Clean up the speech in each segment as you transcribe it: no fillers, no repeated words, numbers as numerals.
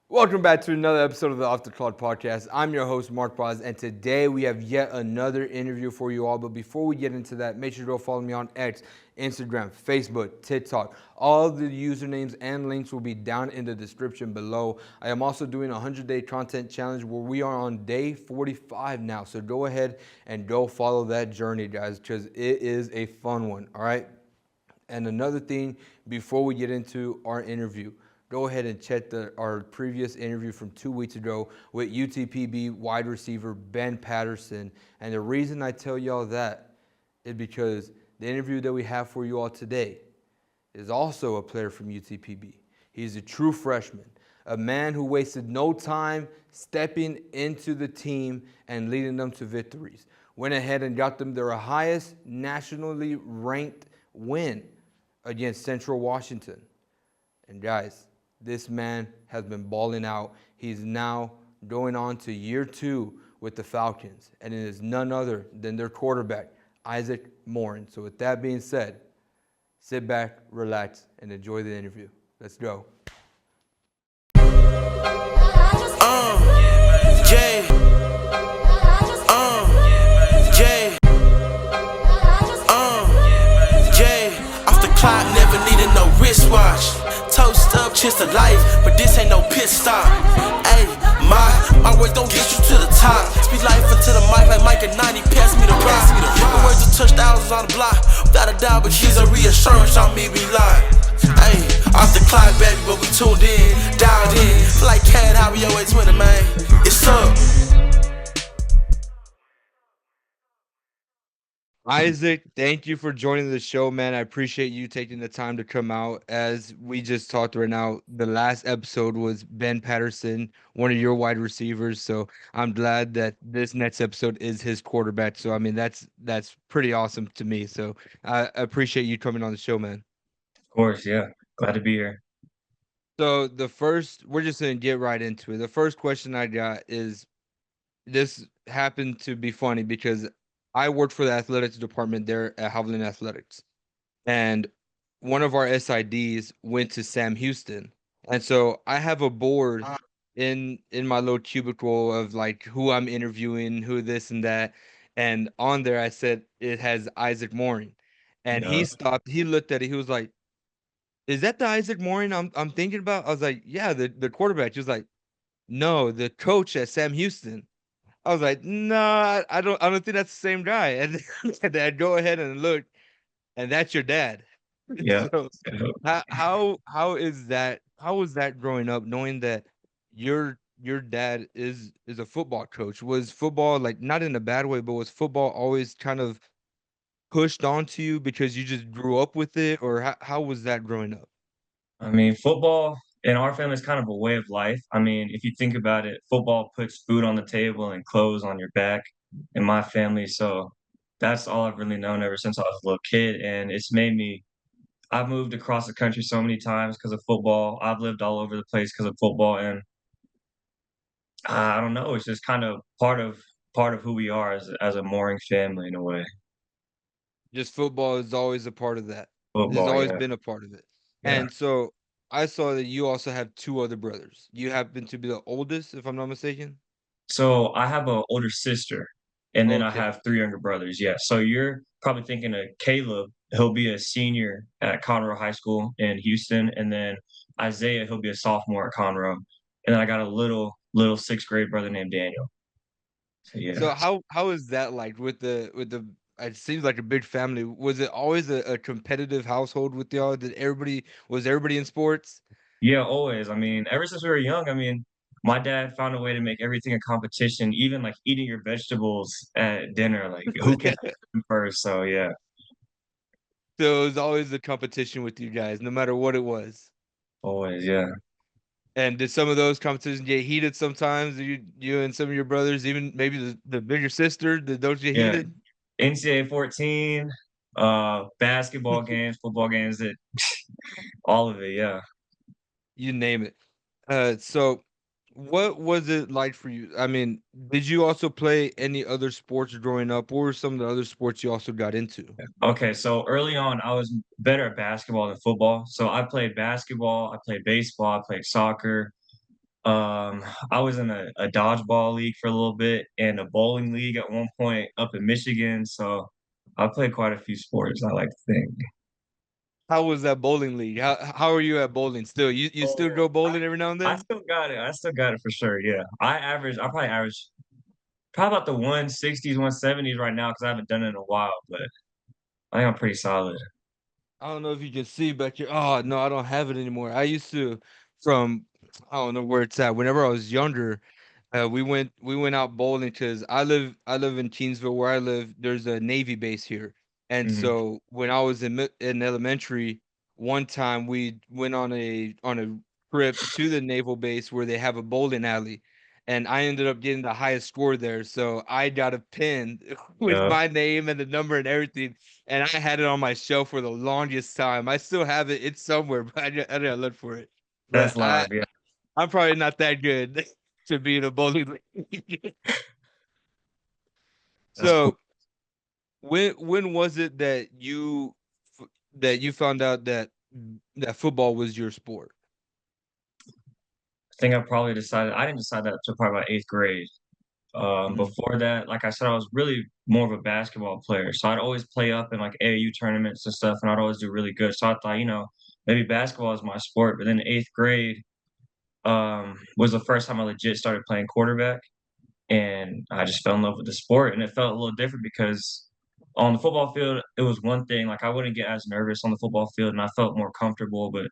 Welcome back to another episode of the Off the Clock podcast. I'm your host, Mark Braz, and today we have yet another interview for you all. But before we get into that, make sure to go follow me on X, Instagram, Facebook, TikTok. All the usernames and links will be down in the description below. I am also doing a 100-day content challenge where we are on day 45 now. So go ahead and go follow that journey, guys, because it is a fun one, all right? And another thing, before we get into our interview, go ahead and check our previous interview from 2 weeks ago with UTPB wide receiver Ben Patterson. And the reason I tell y'all that is because the interview that we have for you all today is also a player from UTPB. He's a true freshman, a man who wasted no time stepping into the team and leading them to victories. Went ahead and got them their highest nationally ranked win against Central Washington. And guys, this man has been balling out. He's now going on to year 2 with the Falcons, and it is none other than their quarterback, Issac Mooring. So with that being said, sit back, relax, and enjoy the interview. Let's go. Jay. Jay. Jay. Off the clock, never needed no wristwatch. Toast up, cheers to life, but this ain't no pit stop. Ayy, my words don't get you to the top. Speak life into the mic like Mike at 90, pass me the rock. My words will touch thousands on the block, without a doubt, but she's a reassurance on me, we lie. Ayy, off the clock, baby, but we tuned in, dialed in. Feel like Cat, how we always winning, man. It's up. Issac, thank you for joining the show, man. I appreciate you taking the time to come out. As we just talked right now, the last episode was Ben Patterson, one of your wide receivers. So I'm glad that this next episode is his quarterback. So I mean, that's pretty awesome to me. So I appreciate you coming on the show, man. Of course, yeah. Glad to be here. So we're just gonna get right into it. The first question I got is, this happened to be funny because I worked for the athletics department there at Hovland Athletics, and one of our SIDs went to Sam Houston, and so I have a board in my little cubicle of like who I'm interviewing, who this and that, and on there I said it has Issac Mooring, and he Yeah. stopped, he looked at it, he was like, "Is that the Issac Mooring I'm thinking about?" I was like, "Yeah, the quarterback." He was like, "No, the coach at Sam Houston." I was like, "Nah, I don't think that's the same guy." And then I'd go ahead and look, and that's your dad. Yeah. So how was that growing up, knowing that your dad is a football coach? Was football, like, not in a bad way, but was football always kind of pushed onto you because you just grew up with it, or how was that growing up? I mean, football in our family is kind of a way of life. I mean, if you think about it, football puts food on the table and clothes on your back in my family. So that's all I've really known ever since I was a little kid. And it's made me, I've moved across the country so many times because of football. I've lived all over the place because of football. And I don't know, it's just kind of part of who we are as a mooring family in a way. Just football is always a part of that. It's Football, always yeah. been a part of it. Yeah. And so I saw that you also have 2 other brothers. You happen to be the oldest, if I'm not mistaken? So I have an older sister, and then I Okay. have 3 younger brothers, yeah. So you're probably thinking of Caleb, he'll be a senior at Conroe High School in Houston, and then Isaiah, he'll be a sophomore at Conroe, and then I got a little 6th grade brother named Daniel. So yeah. So how is that like with the it seems like a big family. Was it always a competitive household with y'all? Was everybody in sports? Yeah, always. I mean, ever since we were young, I mean, my dad found a way to make everything a competition, even, like, eating your vegetables at dinner, like, who can have them first, so yeah, So it was always a competition with you guys, no matter what it was. always, yeah. And did some of those competitions get heated sometimes? You and some of your brothers, even maybe the bigger sister, did those get Yeah. heated? NCAA 14, basketball games, football games, it all of it, yeah. You name it. So what was it like for you? I mean, did you also play any other sports growing up? What were some of the other sports you also got into? Okay, so early on, I was better at basketball than football. So I played basketball, I played baseball, I played soccer. I was in a dodgeball league for a little bit and a bowling league at one point up in Michigan. So I played quite a few sports, I like to think. How was that bowling league? How are you at bowling still? You still Oh, go bowling every now and I then? still got it. I still got it for sure. Yeah. I probably average probably about the 160s, 170s right now because I haven't done it in a while, but I think I'm pretty solid. I don't know if you can see back here. Oh no, I don't have it anymore. I used to from I don't know where it's at. Whenever I was younger, we went out bowling because I live in Teensville where I live. There's a Navy base here, and Mhm. so when I was in elementary, one time we went on a trip to the naval base where they have a bowling alley, and I ended up getting the highest score there. So I got a pin with Yeah. my name and the number and everything, and I had it on my shelf for the longest time. I still have it. It's somewhere, but I gotta look for it. That's But live. Yeah. I'm probably not that good to be in a bowling league. That's cool. So when was it that you found out that football was your sport? I think I didn't decide that until probably about 8th grade. Mhm. Before that, like I said, I was really more of a basketball player. So I'd always play up in like AAU tournaments and stuff, and I'd always do really good. So I thought, maybe basketball is my sport. But then 8th grade was the first time I legit started playing quarterback, and I just fell in love with the sport. And it felt a little different because on the football field, it was one thing. Like I wouldn't get as nervous on the football field, and I felt more comfortable. But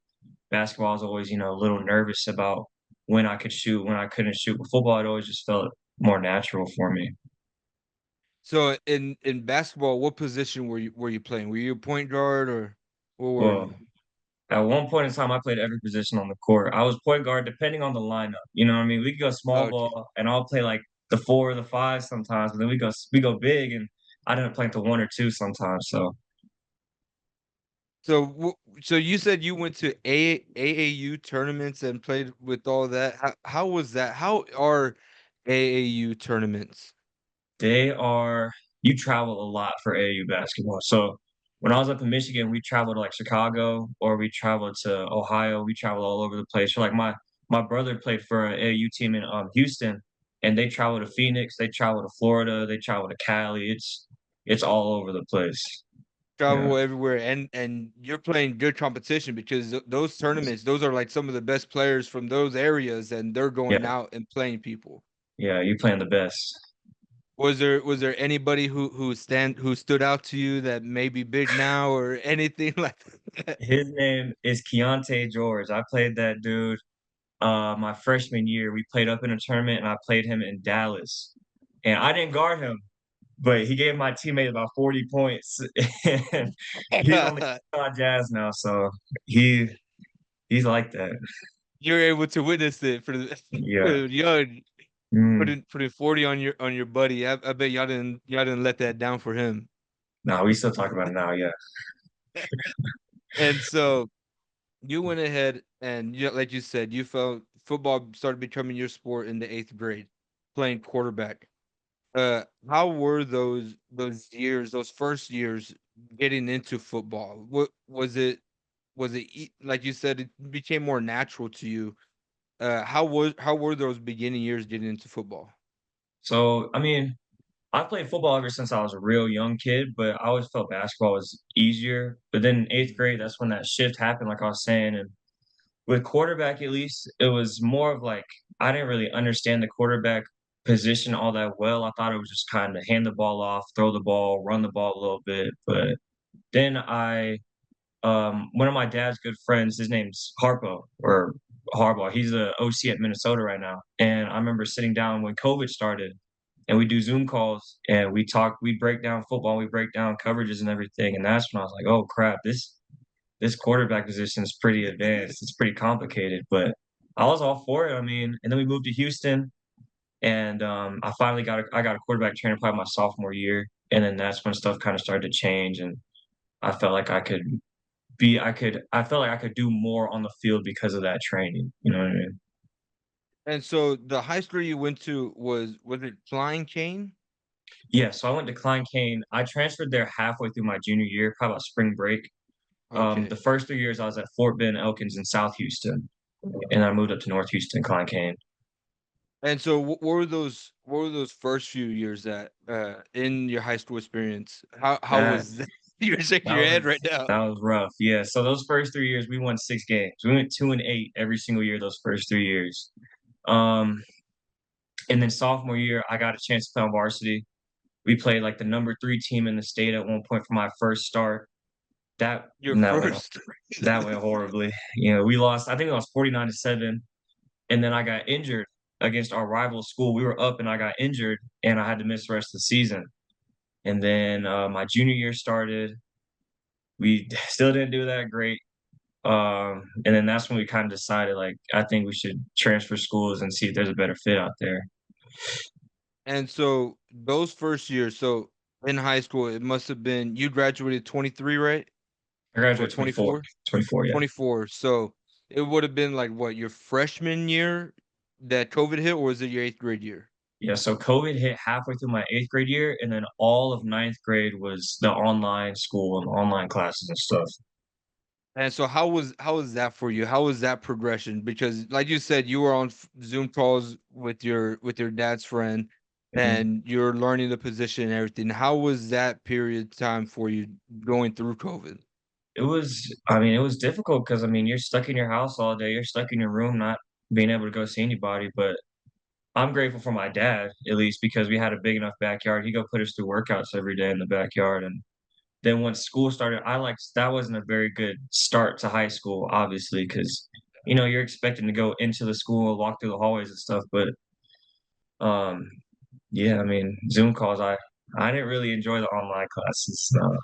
basketball was always, a little nervous about when I could shoot, when I couldn't shoot. But football, it always just felt more natural for me. So in basketball, what position were you playing? Were you a point guard or what were Well, you? at one point in time, I played every position on the court. I was point guard depending on the lineup. You know what I mean? We could go small Okay. ball, and I'll play like the 4 or the 5 sometimes, but then we go big, and I didn't play the 1 or 2 sometimes. So So you said you went to AAU tournaments and played with all that. How was that? How are AAU tournaments? they are you travel a lot for AAU basketball. So when I was up in Michigan, we traveled to like Chicago or we traveled to Ohio. We traveled all over the place. So like my brother played for an AAU team in Houston, and they travel to Phoenix, they travel to Florida, they travel to Cali. It's all over the place. Yeah. Travel everywhere, and you're playing good competition because those tournaments, those are like some of the best players from those areas, and they're going Yeah. out and playing people. Yeah, you playing the best. Was there anybody who stood out to you that may be big now or anything like that? His name is Keontae George. I played that dude my freshman year. We played up in a tournament and I played him in Dallas. And I didn't guard him, but he gave my teammate about 40 points. And he's on the Utah Jazz now, so he he's like that. You're able to witness it for the Yeah. for the young Mm. putting 40 on your buddy. I bet y'all didn't let that down for him. No, we still talk about it now, yeah. And so you went ahead and like you said, you felt football started becoming your sport in the eighth grade, playing quarterback. How were those years, those first years getting into football? What was it? Like you said, it became more natural to you? How were those beginning years getting into football? So, I mean, I played football ever since I was a real young kid, but I always felt basketball was easier. But then in 8th grade, that's when that shift happened, like I was saying. And with quarterback, at least, it was more of like I didn't really understand the quarterback position all that well. I thought it was just kind of hand the ball off, throw the ball, run the ball a little bit. But then one of my dad's good friends, his name's Harpo or Harbaugh. He's a OC at Minnesota right now. And I remember sitting down when COVID started and we do Zoom calls and we talk, we break down football, we break down coverages and everything. And that's when I was like, oh crap, this quarterback position is pretty advanced. It's pretty complicated, but I was all for it. I mean, and then we moved to Houston, and I got a quarterback trainer probably my sophomore year, and then that's when stuff kind of started to change, and I felt like I felt like I could do more on the field because of that training. You know what I mean? And so the high school you went to was it Klein Cain? Yeah. So I went to Klein Cain. I transferred there halfway through my junior year, probably about spring break. Okay. The first 3 years I was at Fort Ben Elkins in South Houston, and I moved up to North Houston, Klein Cain. And so what were those first few years that in your high school experience? How That was that? You're shaking that your head right was now. that was rough. Yeah. So those first 3 years, we won 6 games. We went 2-8 every single year those first 3 years. Um, and then sophomore year, I got a chance to play on varsity. We played like the number 3 team in the state at one point for my first start. That Your that went first. that went horribly. We lost. I think we lost 49-7, and then I got injured against our rival school. We were up, and I got injured, and I had to miss the rest of the season. And then my junior year started. We still didn't do that great. And then that's when we kind of decided, like, I think we should transfer schools and see if there's a better fit out there. And so those first years, so in high school, it must have been you graduated 23, right? I Or graduated 24. 24? 24, yeah. 24. So it would have been like what, your freshman year that COVID hit, or was it your eighth grade year? Yeah, so COVID hit halfway through my 8th grade year, and then all of ninth grade was the online school and online classes and stuff. And so how was that for you? How was that progression? Because like you said, you were on Zoom calls with your dad's friend, Mhm. and you're learning the position and everything. How was that period of time for you going through COVID? It was difficult because, you're stuck in your house all day, you're stuck in your room not being able to go see anybody, but I'm grateful for my dad, at least, because we had a big enough backyard. He go put us through workouts every day in the backyard, and then once school started, that wasn't a very good start to high school, obviously, because you're expecting to go into the school, walk through the hallways and stuff, but, um, yeah, Zoom calls, I didn't really enjoy the online classes, no.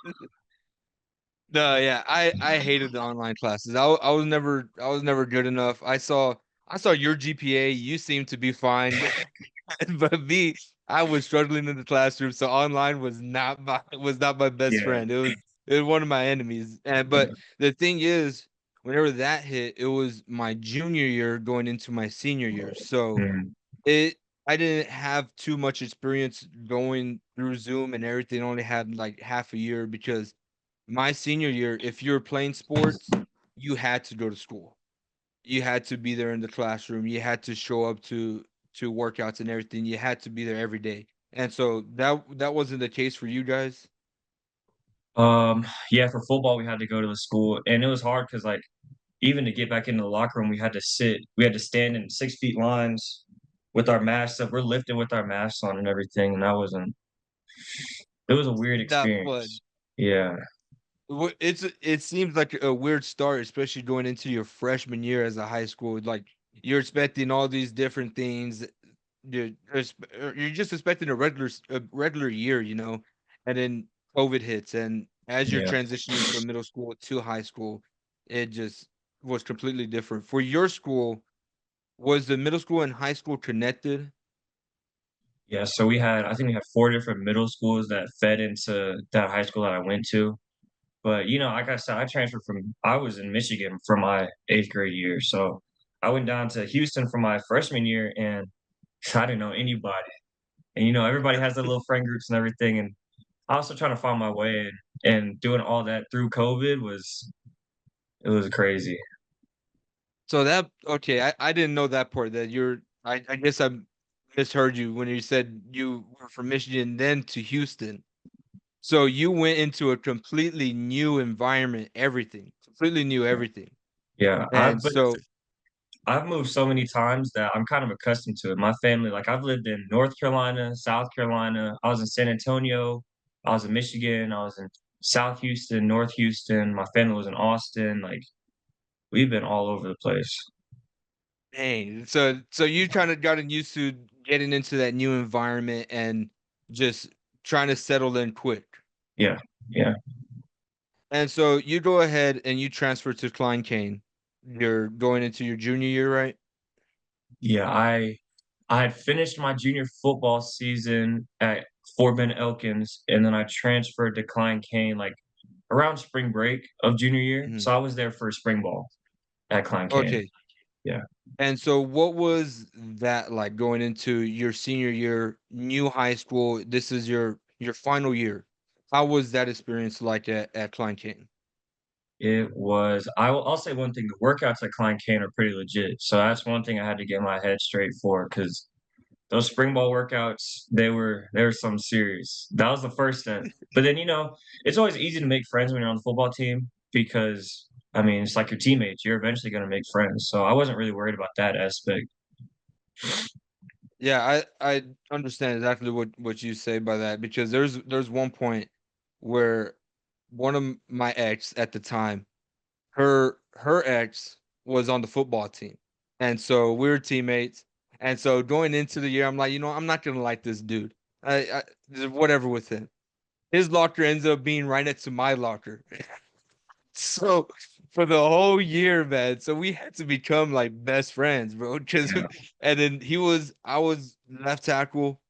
No, yeah, I hated the online classes. I was never good enough. I saw your GPA. You seemed to be fine, but me, I was struggling in the classroom. So online was not my best Yeah, friend. It was one of my enemies. And but yeah, the thing is, whenever that hit, it was my junior year going into my senior year. So mhm, it I didn't have too much experience going through Zoom and everything. Only had like half a year because my senior year, if you were playing sports, you had to go to school. You had to be there in the classroom. You had to show up to workouts and everything. You had to be there every day. And so that wasn't the case for you guys. yeah, for football, we had to go to the school, and it was hard because, like, even to get back into the locker room, we had to stand in 6 feet lines with our masks up. We're lifting with our masks on and everything, and it was a weird Not fun. experience. Yeah, It seems like a weird start, especially going into your freshman year as a high school. Like you're expecting all these different things. You're just expecting a regular year, and then COVID hits, and as you're yeah. transitioning from middle school to high school, it just was completely different. For your school, was the middle school and high school connected? Yeah, so I think we had 4 different middle schools that fed into that high school that I went to. But, like I said, I was in Michigan for my 8th grade year. So I went down to Houston for my freshman year and I didn't know anybody. And, everybody has their little friend groups and everything. And I was still trying to find my way and doing all that through COVID it was crazy. So that okay, I didn't know that part that I guess I misheard you when you said you were from Michigan then to Houston. So you went into a completely new environment, everything, completely new Yeah. everything. Yeah. And so I've moved so many times that I'm kind of accustomed to it. My family, like I've lived in North Carolina, South Carolina. I was in San Antonio. I was in Michigan. I was in South Houston, North Houston. My family was in Austin. Like we've been all over the place. dang, so you kind of gotten used to getting into that new environment and just trying to settle in quick. Yeah. Yeah. And so you go ahead and you transfer to Klein Cain. You're going into your junior year, right? Yeah. I had finished my junior football season at Fort Bend Elkins, and then I transferred to Klein Cain like around spring break of junior year. Mhm. So I was there for spring ball at Klein Cain. Okay. Yeah. And so what was that like going into your senior year, new high school? This is your final year. How was that experience like at Klein Cain? I'll say one thing, the workouts at Klein Cain are pretty legit. So that's one thing I had to get my head straight for because those spring ball workouts, they were some serious. That was the first step. But then, it's always easy to make friends when you're on the football team because, I mean, it's like your teammates. You're eventually gonna make friends. So I wasn't really worried about that aspect. Yeah, I understand exactly what you say by that because there's one point where one of my ex at the time, her ex was on the football team, and so we were teammates. And so going into the year, I'm like, I'm not gonna like this dude. Whatever with him. His locker ends up being right next to my locker. So for the whole year, man, so we had to become like best friends, bro. Because Yeah, and then I was left tackle,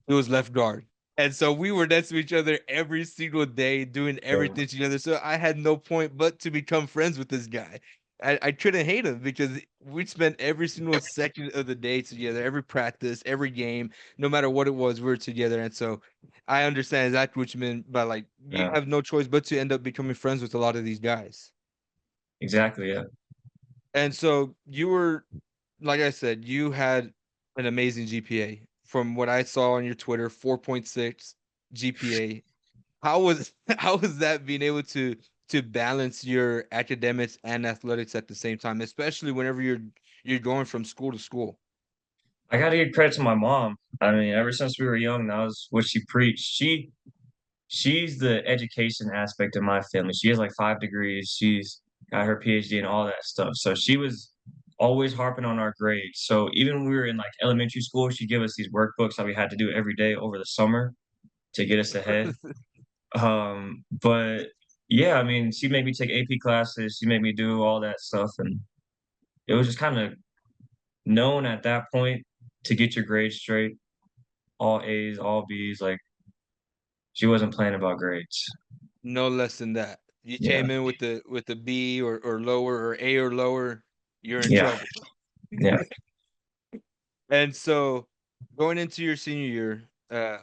he was left guard. And so we were next to each other every single day, doing yeah, everything together. So I had no point but to become friends with this guy. I couldn't hate him because we spent every single second of the day together, every practice, every game, no matter what it was, we were together. And so I understand exactly what you mean by like you yeah, have no choice but to end up becoming friends with a lot of these guys. exactly. Yeah. And so you were, like I said, you had an amazing GPA. From what I saw on your Twitter, 4.6 GPA. How was how was that being able to balance your academics and athletics at the same time, especially whenever you're going from school to school? I gotta give credit to my mom. I mean, ever since we were young, that was what she preached. She's the education aspect of my family. She has like 5 degrees. She's got her PhD and all that stuff. So she was always harping on our grades. So even when we were in like elementary school, she'd give us these workbooks that we had to do every day over the summer to get us ahead. But yeah, I mean, she made me take AP classes. She made me do all that stuff, and it was just kind of known at that point to get your grades straight, all A's, all B's. Like she wasn't playing about grades. No less than that. You Yeah, came in with the B or lower or A or lower, you're in yeah, trouble. yeah. And so going into your senior year,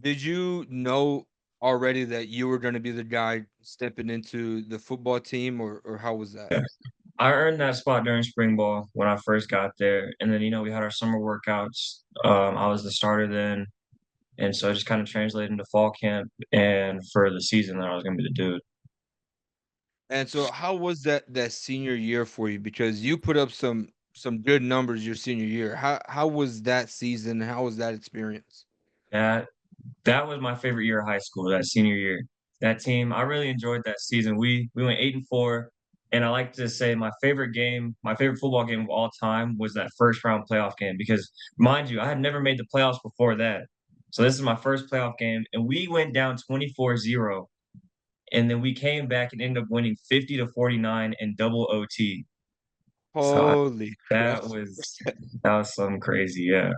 did you know already that you were going to be the guy stepping into the football team, or how was that? I earned that spot during spring ball when I first got there, and then we had our summer workouts. I was the starter then, and so it just kind of translated into fall camp and for the season that I was going to be the dude. And so how was that senior year for you? Because you put up some good numbers your senior year. How was that season? How was that experience? That that was my favorite year of high school, that senior year. That team, I really enjoyed that season. We went 8-4, and I like to say my favorite football game of all time was that first round playoff game because mind you, I had never made the playoffs before that. So this is my first playoff game, and we went down 24-0, and then we came back and ended up winning 50-49 in double OT. So Holy crap. that was that was something crazy, yeah.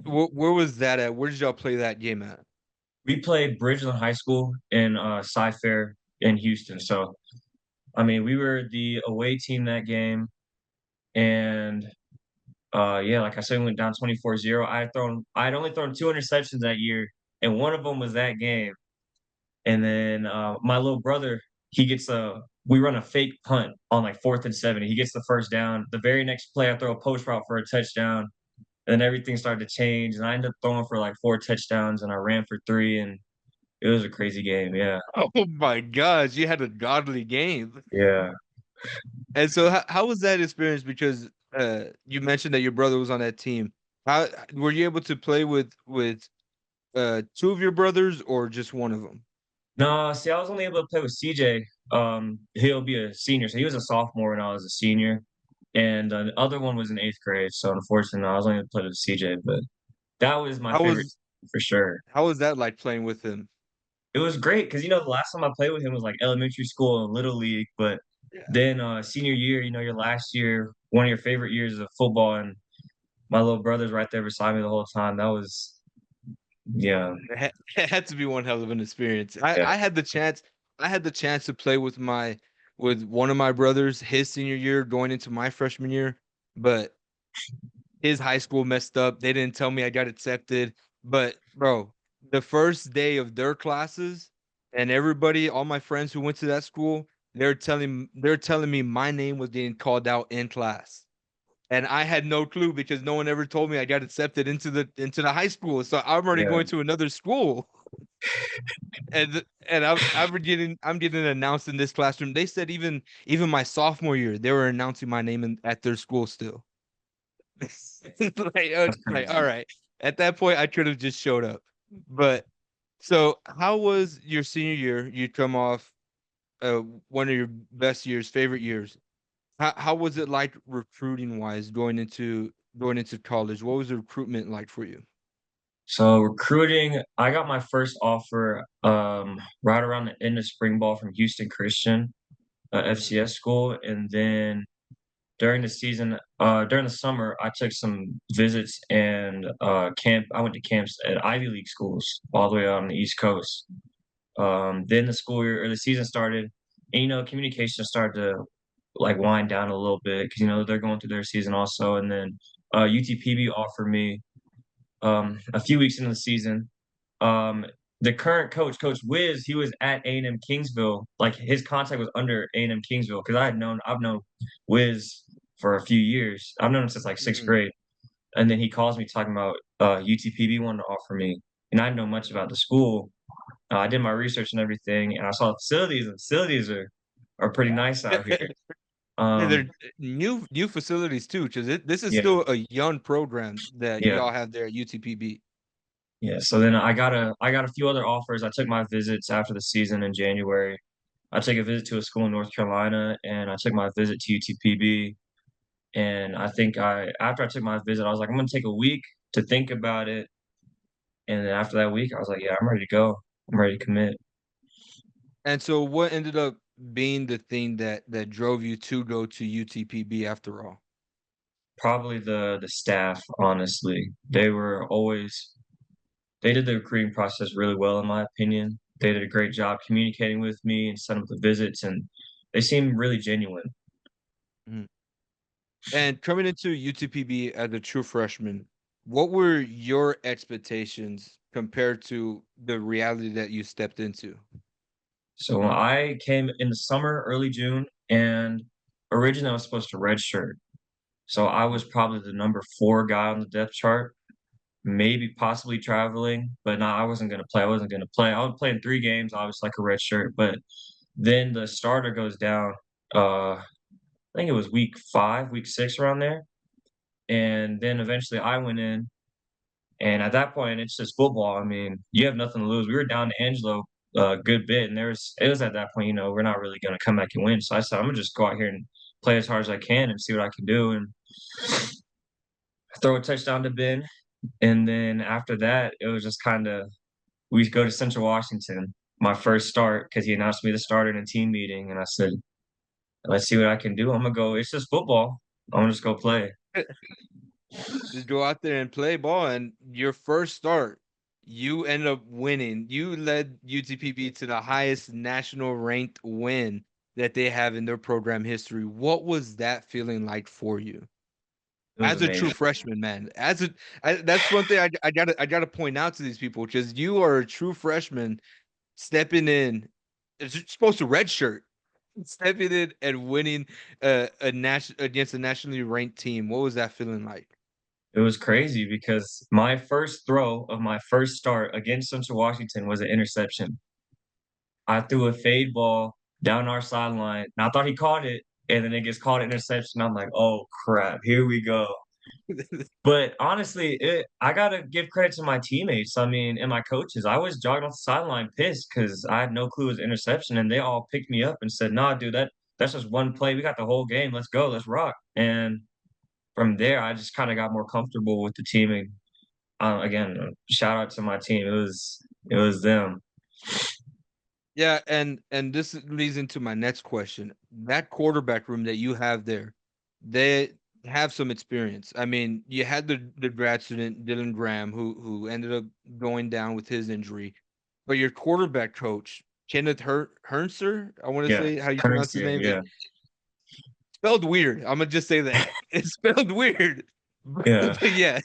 Where was that at? Where did y'all play that game at? We played Bridgeland High School in Cy-Fair in Houston. So I mean, we were the away team that game, and yeah, like I said, we went down 24-0. I had only thrown 2 interceptions that year, and one of them was that game. And then my little brother, he gets a we run a fake punt on like 4th and 7. He gets the first down. The very next play, I throw a post route for a touchdown. And then everything started to change, and I ended up throwing for like 4 touchdowns, and I ran for 3, and it was a crazy game. Yeah, Oh my gosh, you had a godly game. yeah. And so how was that experience? Because you mentioned that your brother was on that team. How were you able to play with two of your brothers or just one of them? No, see, I was only able to play with CJ. He'll be a senior, so he was a sophomore when I was a senior, and the other one was in 8th grade. So unfortunately, I was only able to play with CJ, but that was my How favorite was for sure. how was that like playing with him? It was great because the last time I played with him was like elementary school and little league, but Yeah. then senior year, your last year, one of your favorite years of football, and my little brother's right there beside me the whole time. That was yeah, It had to be one hell of an experience. I yeah, I had the chance I had the chance to play with one of my brothers his senior year going into my freshman year, but his high school messed up. They didn't tell me I got accepted. But bro, the first day of their classes and everybody, all my friends who went to that school, they're telling me my name was getting called out in class. And I had no clue because no one ever told me I got accepted into the high school. So I'm already Yeah. going to another school. And I'm getting announced in this classroom. They said even my sophomore year, they were announcing my name at their school still. That's Like, crazy. all right. At that point, I could have just showed up. But so how was your senior year? You come off one of your best years, favorite years. How was it like recruiting wise going into college? What was the recruitment like for you? So recruiting, I got my first offer right around the end of spring ball from Houston Christian, Mhm. FCS school, and then during the season, during the summer, I took some visits and camp. I went to camps at Ivy League schools all the way out on the East Coast. Then the school year or the season started, and communication started to like wind down a little bit because they're going through their season also. And then UTPB offered me a few weeks into the season. Um, the current coach, Coach Wiz, he was at A&M Kingsville. Like his contact was under A&M Kingsville because I've known Wiz for a few years. I've known him since like sixth Mhm. grade. And then he calls me talking about UTPB wanted to offer me, and I didn't know much about the school. I did my research and everything, and I saw the facilities. And facilities are pretty nice out here. Yeah, they're Um, new facilities too, because this is yeah, still a young program that yeah. y'all have there at UTPB. Yeah, so then I got a few other offers. I took my visits after the season in January. I took a visit to a school in North Carolina, and I took my visit to UTPB. And I think after I took my visit, I was like, I'm gonna take a week to think about it. And then after that week, I was like, yeah, I'm ready to go. I'm ready to commit. And so what ended up being the thing that drove you to go to UTPB after all? Probably the staff, honestly. They did the recruiting process really well, in my opinion. They did a great job communicating with me and setting up the visits, and they seemed really genuine. Mhm. And coming into UTPB as a true freshman, what were your expectations compared to the reality that you stepped into? So I came in the summer, early June, and originally I was supposed to redshirt. So I was probably the number 4 guy on the depth chart, maybe possibly traveling, but no, I wasn't gonna play. I wasn't gonna play. I would play in 3 games, obviously like a redshirt, but then the starter goes down. I think it was week 5, week 6 around there, and then eventually I went in, and at that point, it's just football. I mean, you have nothing to lose. We were down to Angelo a good bit, and it was at that point, we're not really gonna come back and win. So I said, I'm gonna just go out here and play as hard as I can and see what I can do and throw a touchdown to Ben. And then after that, it was just kinda we go to Central Washington, my first start, because he announced me the starter in a team meeting, and I said, "Let's see what I can do. I'm gonna go. It's just football. I'm gonna just go play." Just go out there and play ball. And your first start, you end up winning. You led UTPB to the highest national ranked win that they have in their program history. What was that feeling like for you It was as a true amazing. freshman, man? That's one thing I gotta point out to these people, because you are a true freshman stepping in. It's supposed to redshirt, stepping in and winning a national against a nationally ranked team. What was that feeling like? It was crazy because my first throw of my first start against Central Washington was an interception. I threw a fade ball down our sideline, and I thought he caught it, and then it gets called an interception. I'm like, "Oh, crap, here we go." But honestly, I gotta give credit to my teammates, I mean, and my coaches. I was jogging off the sideline pissed because I had no clue it was an interception, and they all picked me up and said, "Nah, dude, that's just one play. We got the whole game. Let's go. Let's rock." And from there, I just kinda got more comfortable with the team, and, again, shout out to my team. It was them. Yeah, and this leads into my next question. That quarterback room that you have there, they have some experience. I mean, you had the grad student Dylan Graham who ended up going down with his injury, but your quarterback coach Kenneth Hernser, I want to Yeah, say how you pronounce currency, his name. yeah, Spelled weird. I'm gonna just say that it's spelled weird, yeah. but yeah,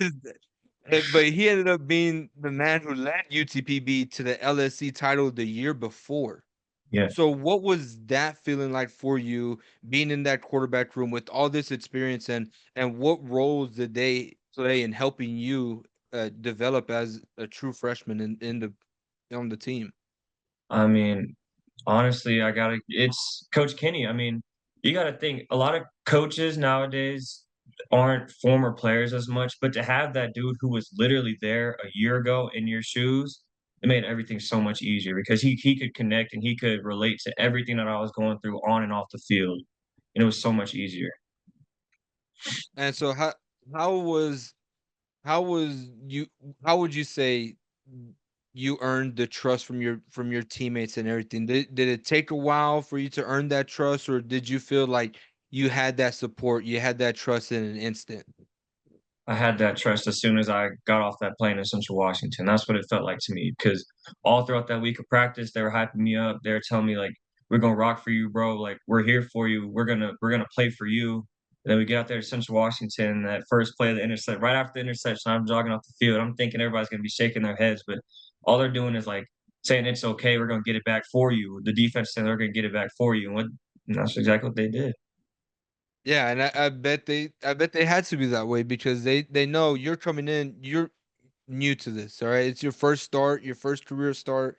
but he ended up being the man who led UTPB to the LSC title the year before. Yeah. So what was that feeling like for you being in that quarterback room with all this experience, and what roles did they play in helping you develop as a true freshman in the on the team? I mean, honestly, it's Coach Kenny. I mean, you gotta think a lot of coaches nowadays aren't former players as much, but to have that dude who was literally there a year ago in your shoes, it made everything so much easier because he could connect and he could relate to everything that I was going through on and off the field. And it was so much easier. And so how was how was you how would you say you earned the trust from your teammates and everything? Did it take a while for you to earn that trust, or did you feel like you had that support, you had that trust in an instant? I had that trust as soon as I got off that plane in Central Washington. That's what it felt like to me because all throughout that week of practice, they were hyping me up. They were telling me like, "We're gonna rock for you, bro. Like, we're here for you. We're gonna play for you." And then we get out there to Central Washington. That first play of the intercept, right after the interception, I'm jogging off the field. I'm thinking everybody's gonna be shaking their heads, but all they're doing is like saying, "It's okay. We're gonna get it back for you." The defense saying they're gonna get it back for you, and that's exactly what they did. Yeah, and I bet they had to be that way because they know you're coming in, you're new to this, all right? It's your first start, your first career start,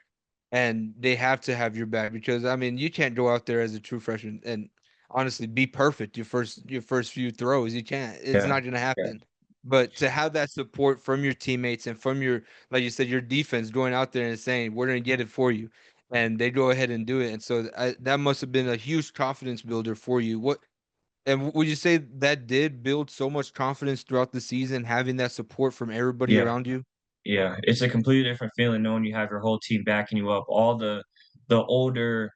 and they have to have your back because I mean, you can't go out there as a true freshman and honestly be perfect your first few throws. You can't. It's Yeah, not gonna yeah, happen. But to have that support from your teammates and from your, like you said, your defense going out there and saying, "We're gonna get it for you," and they go ahead and do it, and so that must have been a huge confidence builder for you. What and would you say that did build so much confidence throughout the season, having that support from everybody yeah. around you? Yeah, it's a completely different feeling knowing you have your whole team backing you up. All the older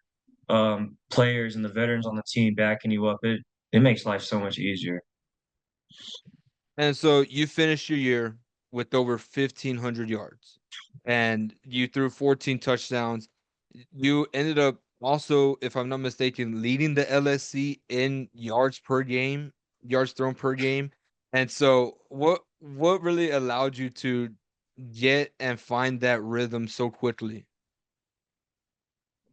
players and the veterans on the team backing you up. It makes life so much easier. And so you finished your year with over 1,500 yards and you threw 14 touchdowns. You ended up also, if I'm not mistaken, leading the LSC in yards per game, yards thrown per game. And so what really allowed you to get and find that rhythm so quickly?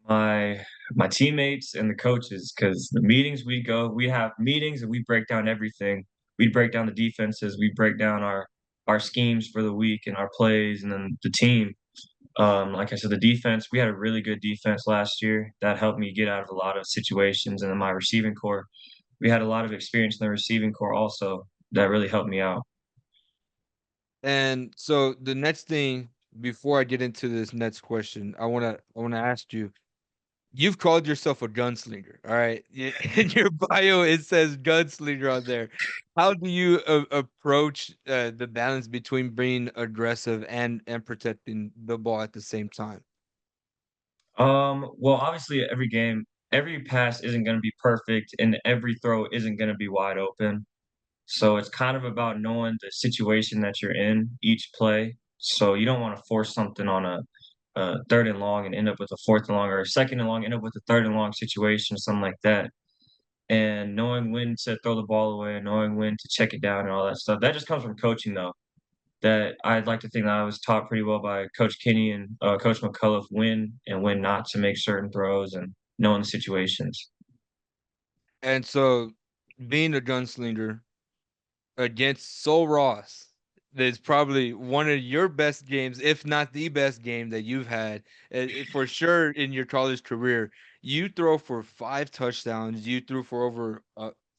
My my teammates and the coaches, because the meetings we have meetings and we break down everything. We break down the defenses, we break down our schemes for the week and our plays, and then the team. Like I said, the defense, we had a really good defense last year that helped me get out of a lot of situations. And then my receiving core, we had a lot of experience in the receiving core also that really helped me out. And so the next thing before I get into this next question, I wanna ask you, you've called yourself a gunslinger, all right? In your bio, it says gunslinger on there. How do you approach the balance between being aggressive and protecting the ball at the same time? Well, obviously every game, every pass isn't going to be perfect and every throw isn't going to be wide open. So it's kind of about knowing the situation that you're in each play. So you don't want to force something on a third and long and end up with a fourth and long, or a second and long, end up with a third and long situation, something like that. And knowing when to throw the ball away and knowing when to check it down and all that stuff. That just comes from coaching though. That I'd like to think that I was taught pretty well by Coach Kenny and Coach McCullough when and when not to make certain throws and knowing the situations. And so being a gunslinger against Sol Ross is probably one of your best games, if not the best game that you've had for sure in your college career. You throw for 5 touchdowns. You threw for over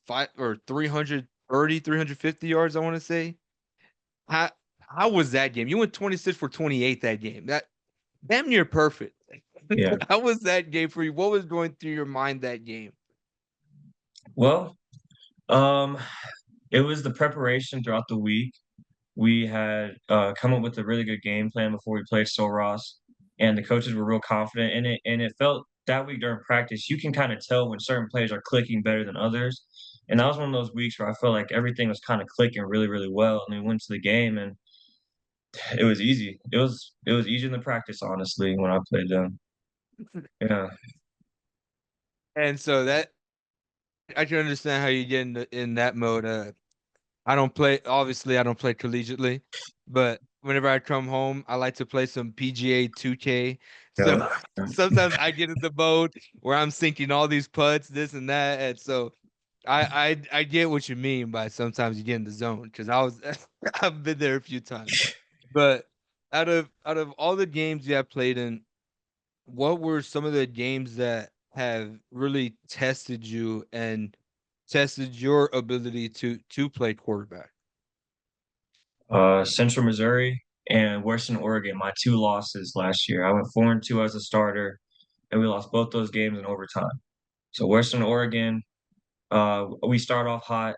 five or 330, 350 yards, I want to say. How how was that game? You went 26 for 28 that game. That damn near perfect. Yeah. How was that game for you? What was going through your mind that game? Well, um, it was the preparation throughout the week. We had come up with a really good game plan before we played Sil Ross, and the coaches were real confident in it. And it felt that week during practice, you can kind of tell when certain plays are clicking better than others. And that was one of those weeks where I felt like everything was kind of clicking really, really well. And we went to the game, and it was easy. It was easier than practice, honestly, when I played them. Yeah. And so that I can understand how you get in that mode. I don't play obviously I don't play collegiately, but whenever I come home, I like to play some PGA 2K. So Yeah. sometimes I get in the mode where I'm sinking all these putts, this and that, and so I get what you mean by sometimes you get in the zone because I was I've been there a few times. But out of all the games you have played in, what were some of the games that have really tested you and tested your ability to play quarterback? Central Missouri and Western Oregon, my two losses last year. I went 4-2 as a starter, and we lost both those games in overtime. So Western Oregon, we start off hot.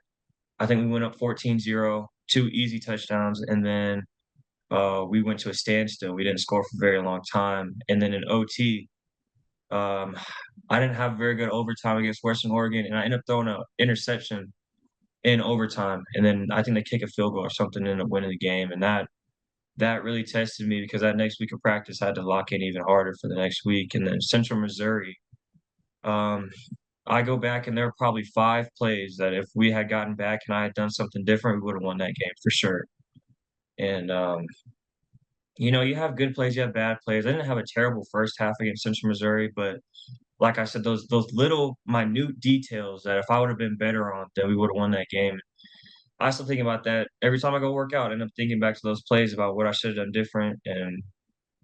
I think we went up 14-0, two easy touchdowns, and then we went to a standstill. We didn't score for a very long time. And then in OT, um, I didn't have very good overtime against Western Oregon, and I ended up throwing an interception in overtime. And then I think they kick a field goal or something and ended up winning the game. And that really tested me because that next week of practice, I had to lock in even harder for the next week. And then Central Missouri, um, I go back and there are probably 5 plays that if we had gotten back and I had done something different, we would have won that game for sure. And you have good plays, you have bad plays. I didn't have a terrible first half against Central Missouri, but like I said, those little minute details that if I would have been better on, then we would have won that game. I still think about that every time I go work out. I end up thinking back to those plays about what I should have done different, and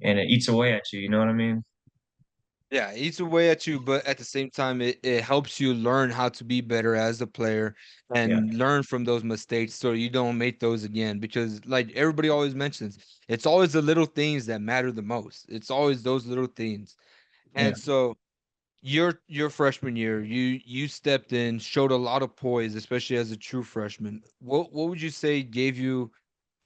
it eats away at you. You know what I mean? Yeah, it eats away at you, but at the same time, it helps you learn how to be better as a player Yeah, and learn from those mistakes so you don't make those again. Because like everybody always mentions, it's always the little things that matter the most. It's always those little things. yeah. And so your freshman year, you stepped in, showed a lot of poise, especially as a true freshman. What would you say gave you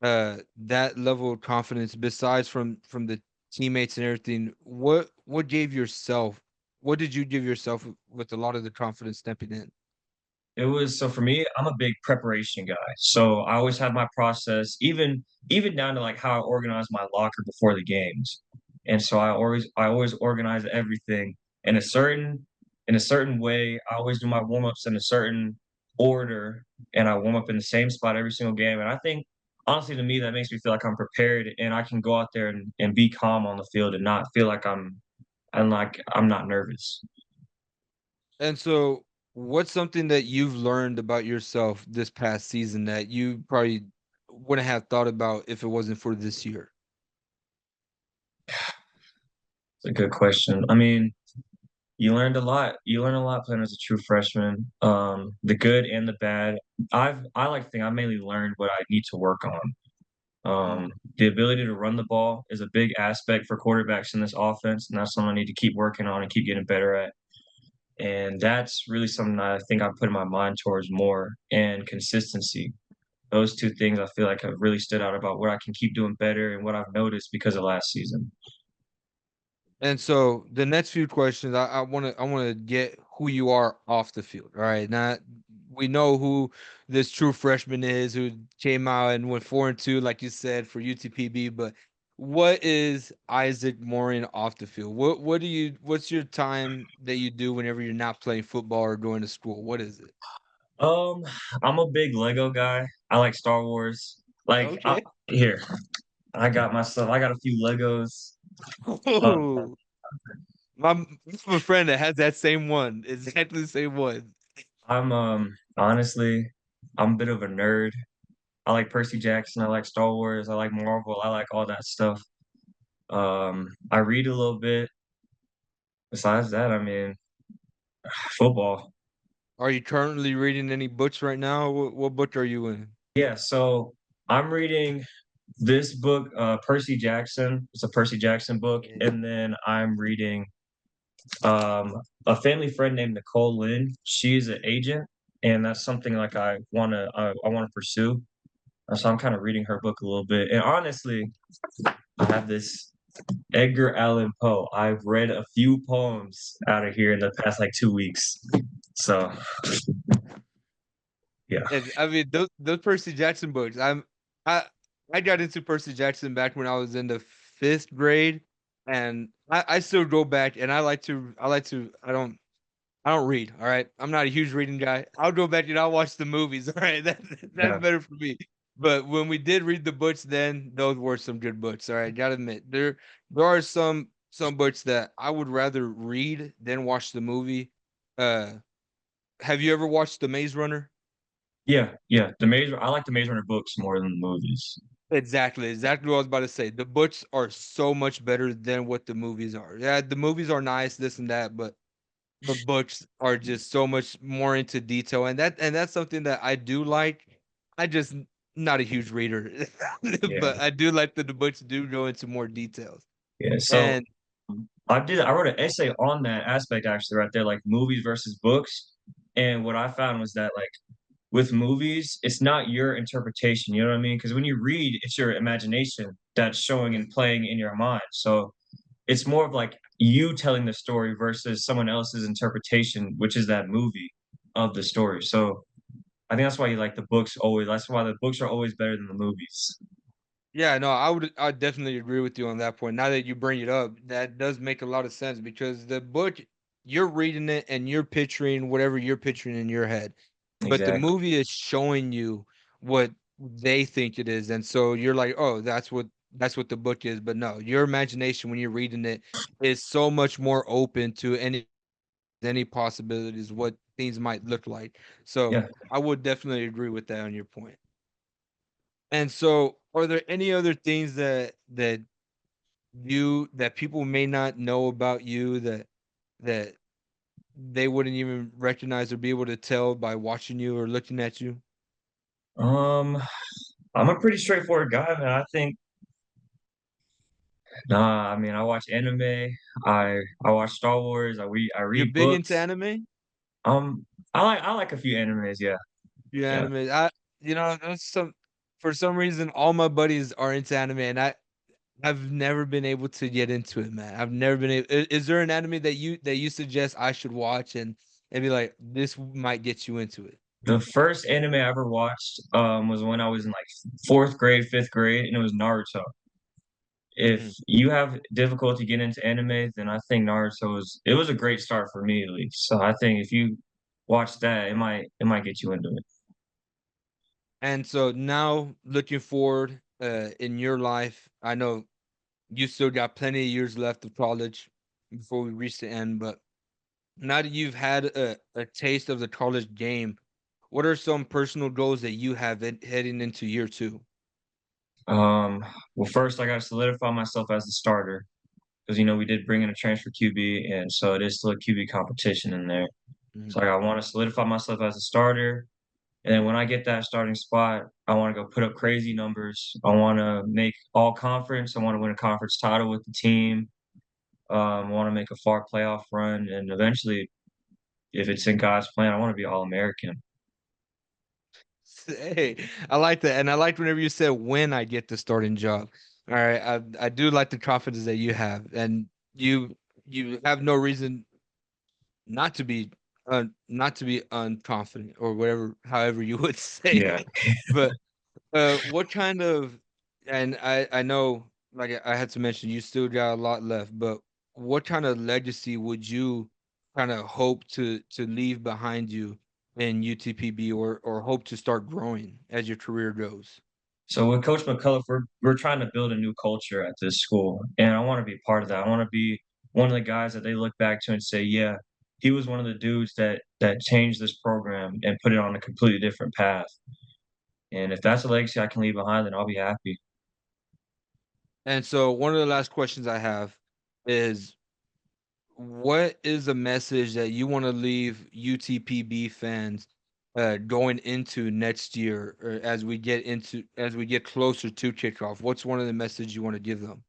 that level of confidence besides from the teammates and everything? What gave yourself, what did you give yourself with a lot of the confidence stepping in? It was so for me, I'm a big preparation guy. So I always had my process, even down to like how I organize my locker before the games. And so I always organize everything in a certain way. I always do my warm-ups in a certain order, and I warm up in the same spot every single game. And I think honestly to me that makes me feel like I'm prepared and I can go out there and be calm on the field and not feel like I'm not nervous. And so what's something that you've learned about yourself this past season that you probably wouldn't have thought about if it wasn't for this year? It's a good question. I mean, you learned a lot. You learn a lot playing as a true freshman. The good and the bad. I like to think I mainly learned what I need to work on. The ability to run the ball is a big aspect for quarterbacks in this offense, and that's something I need to keep working on and keep getting better at. And that's really something I think I'm putting my mind towards more, and consistency. Those two things I feel like have really stood out about what I can keep doing better and what I've noticed because of last season. And so the next few questions, I wanna get who you are off the field. All right. Now we know who this true freshman is who came out and went 4-2, like you said, for UTPB, but what is Isaac Mooring off the field? What's your time that you do whenever you're not playing football or going to school? What is it? Um, I'm a big Lego guy. I like Star Wars. Like, Okay. here, I got myself. I got a few Legos. Uh, Oh, my friend that has that same one, exactly the same one. I'm honestly, I'm a bit of a nerd. I like Percy Jackson. I like Star Wars. I like Marvel. I like all that stuff. I read a little bit. Besides that, I mean, football. Are you currently reading any books right now? What book are you in? Yeah, so I'm reading this book, Percy Jackson. It's a Percy Jackson book, and then I'm reading a family friend named Nicole Lynn. She's an agent, and that's something like I wanna pursue. So I'm kind of reading her book a little bit. And honestly, I have this Edgar Allan Poe. I've read a few poems out of here in the past like 2 weeks. So yeah. And I mean those Percy Jackson books. I I got into Percy Jackson back when I was in the 5th grade, and I still go back and I don't read. All right, I'm not a huge reading guy. I'll go back and I'll watch the movies. All right, that's Yeah. better for me. But when we did read the books, then those were some good books. All right, gotta admit there are some books that I would rather read than watch the movie. Uh, have you ever watched The Maze Runner? Yeah, yeah. I like the Maze Runner books more than the movies. Exactly what I was about to say. The books are so much better than what the movies are. Yeah, the movies are nice, this and that, but the books are just so much more into detail, and that's something that I do like. I just not a huge reader, Yeah, but I do like that the books do go into more details. yeah. So And I wrote an essay on that aspect actually right there, like movies versus books. And what I found was that like with movies, it's not your interpretation, you know what I mean? Because when you read, it's your imagination that's showing and playing in your mind. So it's more of like you telling the story versus someone else's interpretation, which is that movie of the story. So I think that's why you like the books always. That's why the books are always better than the movies. yeah, no, I definitely agree with you on that point. Now that you bring it up, that does make a lot of sense because the book you're reading it and you're picturing whatever you're picturing in your head. But the Exactly. movie is showing you what they think it is, and so you're like, "Oh, that's what the book is." But no, your imagination when you're reading it is so much more open to any possibilities what things might look like. So Yeah. I would definitely agree with that on your point. And so, are there any other things that people may not know about you that they wouldn't even recognize or be able to tell by watching you or looking at you? Um, I'm a pretty straightforward guy, man. I think nah, I mean, I watch anime, I watch Star Wars, I You're read big into books. anime? Um, I like a few animes, yeah. You Yeah. anime. There's some for some reason all my buddies are into anime and I've never been able to get into it, man. I've never been able is there an anime that you suggest I should watch and be like, this might get you into it? The first anime I ever watched was when I was in like 4th grade, 5th grade, and it was Naruto. If Mhm. you have difficulty getting into anime, then I think Naruto was a great start for me at least. So I think if you watch that, it might get you into it. And so now looking forward in your life, I know you still got plenty of years left of college before we reach the end, but now that you've had a taste of the college game, what are some personal goals that you have heading into year two? Um, well, first I got to solidify myself as the starter because we did bring in a transfer QB, and so it is still a QB competition in there. Mhm. So I want to solidify myself as a starter, and then when I get that starting spot, I want to go put up crazy numbers. I want to make all conference. I want to win a conference title with the team. I want to make a far playoff run, and eventually, if it's in God's plan, I want to be All American. Hey, I like that, and I liked whenever you said when I get the starting job. All right, I do like the confidence that you have, and you have no reason not to be not to be unconfident or whatever, however you would say Yeah. it. But what kind of and I know like I had to mention you still got a lot left, but what kind of legacy would you kind of hope to leave behind you in UTPB or hope to start growing as your career goes? So with Coach McCullough, we're trying to build a new culture at this school, and I want to be part of that. I want to be one of the guys that they look back to and say, "Yeah, he was one of the dudes that changed this program and put it on a completely different path." And if that's a legacy I can leave behind, then I'll be happy. And so one of the last questions I have is what is a message that you want to leave UTPB fans going into next year or as we get closer to kickoff? What's one of the messages you want to give them?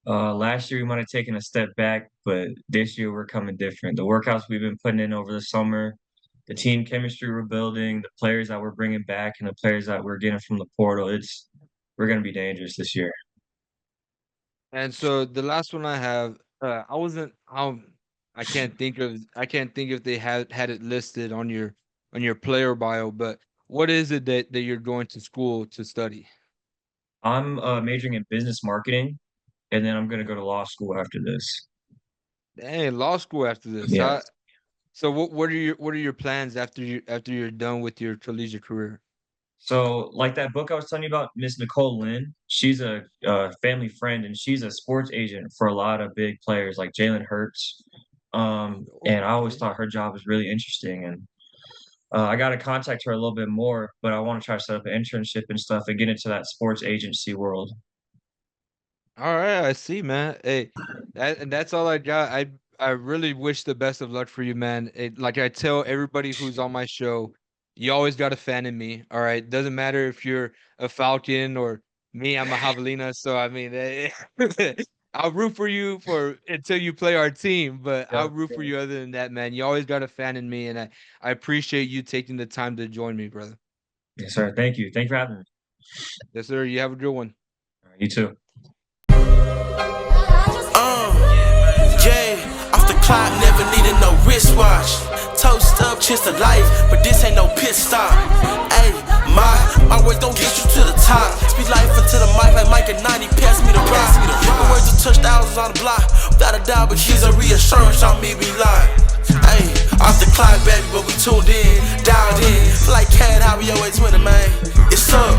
Last year we might have taken a step back, but this year we're coming different. The workouts we've been putting in over the summer, the team chemistry we're building, the players that we're bringing back, and the players that we're getting from the portal, we're gonna be dangerous this year. And so the last one I have, I can't think if they had it listed on your player bio, but what is it that you're going to school to study? I'm majoring in business marketing, and then I'm gonna go to law school after this. Dang, law school after this. Yeah. So what are your plans after you're done with your collegiate career? So, like that book I was telling you about, Miss Nicole Lynn, she's a family friend, and she's a sports agent for a lot of big players like Jalen Hurts. And I always Okay. thought her job was really interesting, and I got to contact her a little bit more, but I want to try to set up an internship and stuff and get into that sports agency world. All right, I see, man. Hey, that's all I got. I really wish the best of luck for you, man. Like I tell everybody who's on my show, you always got a fan in me. All right, doesn't matter if you're a Falcon or me. I'm a Javelina, so I mean, I'll root for you for until you play our team. But I'll Yep. root for you other than that, man. You always got a fan in me, and I appreciate you taking the time to join me, brother. Yes, sir. Thank you. Thank you for having me. Yes, sir. You have a good one. All right, you too. Yeah, off the clock, never needed no wristwatch. Toast up, cheers to life, but this ain't no pit stop. Ayy, my words don't get you to the top. Speed life into the mic like Mike at 90, pass me the rock. My words will touch thousands on the block, without a doubt, but she's a reassurance on me, we lie. Ayy, off the clock, baby, but we tuned in, dialed in. Feel like Cat, how we always winning, man. It's up.